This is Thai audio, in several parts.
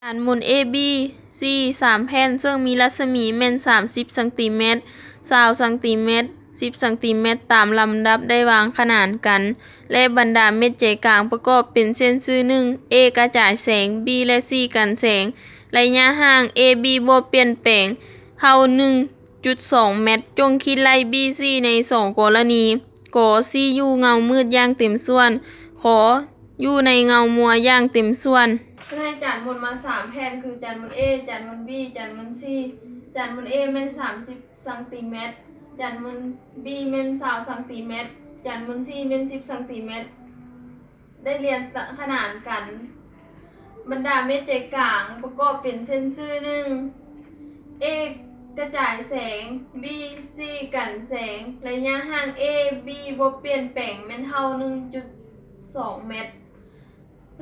านหมุน AB C 3 แผ่นซึ่งมีรัศมีแม่น30ซน20ซน10ซนตามลำดับได้วางขนานกันและบรรดาเม็ดใจกลางประกอบเป็นเส้นซื่อหนึ่ง A กระจายแสง B และ C กันแสงระยะห่าง AB บ่เปลี่ยนแปลงเท่า 1.2 เมตรจงคิดไล่ BC ใน2กรณีกอ C อยู่เงามืดอย่างเต็มส่วนขออยู่ในเงามัวอย่างเต็มส่วนให้จานหมุนมา3แผ่นคือจานหมุน A จานหมุน B จานหมุน C จานหมุน A แม่น30ซนจานหมุน B แม่น20ซนจานหมุน C แม่น10ซนได้เรียนขนานกันบรรดาเม็ดใจกลางประกอบเป็นเส้นซื่อหนึ่ง A กระจายแสง B C กันแสงระยะห่าง A B บ่เปลี่ยนแปลงแม่นเท่า 1.2 เมตร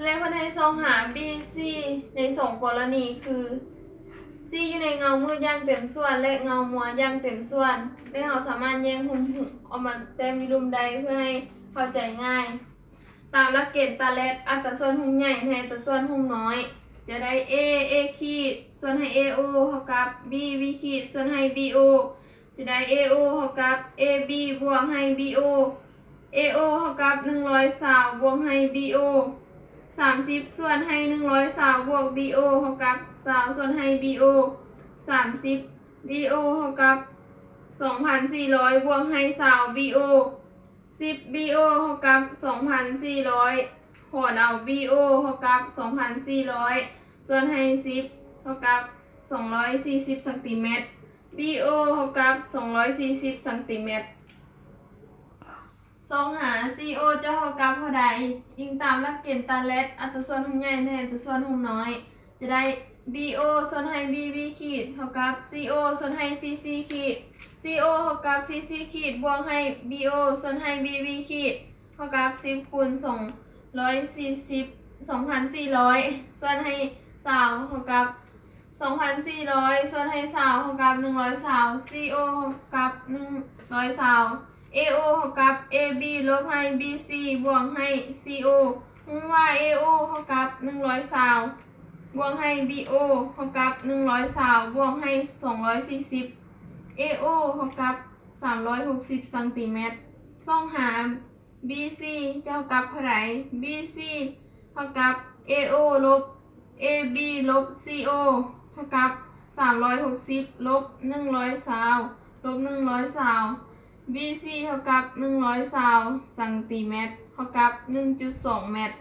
และเพิ่นให้ส่องหา B C ใน2กรณีคือ C อยู่ในเงามืดอย่างเต็มส่วนและเงามัวอย่างเต็มส่วนและเราสามารถแยกหุ้มออกมาแต่มีรุมใดเพื่อให้เข้าใจง่ายตามหลักเกณฑ์ตาแรกอัตราส่วนหุ้มใหญ่ให้อัตราส่วนหุ้มน้อยจะได้ A ขีดส่วนให้ AO เท่ากับ Bขีดส่วนให้ BO จะได้ AO เท่ากับ AB บวกให้ BO AO เท่ากับ120บวกให้ BO 30ส่วนให้120บวก BO เท่ากับ20ส่วนให้ BO 30 BO เท่ากับ2,400บวกให้20 BO 10 BO เท่ากับ2,400หารเอา BO เท่ากับ2,400ส่วนให้10เท่ากับ240ซน BO เท่ากับ240ซนส่องหา CO จะเท่ากับเท่าใดอิงตามหลักเกณฑ์ตาแรกอัตราส่วนหุ้มใหญ่ในอัตราส่วนหุ้มน้อยจะได้ BO ส่วนให้ BB ขีดเท่ากับ CO ส่วนให้ CC ขีด CO เท่ากับ CC ขีดบวกให้ BO ส่วนให้ BB ขีดเท่ากับ10คูณ240 2,400ส่วนให้20เท่ากับ2,400ส่วนให้20เท่ากับ120 CO เท่ากับ120 AO เท่ากับ AB ลบให้ BC บวกให้ CO รู้ว่า AO เท่ากับ120บวกให้ BO เท่ากับ120บวกให้240 AO เท่ากับ360ซนส่องหา BC จะเท่ากับเท่าไหร่ BC เท่ากับ AO ลบ AB ลบ CO เท่ากับ360ลบ120ลบ120BC เท่ากับ120ซนเท่ากับ 1.2 เมตร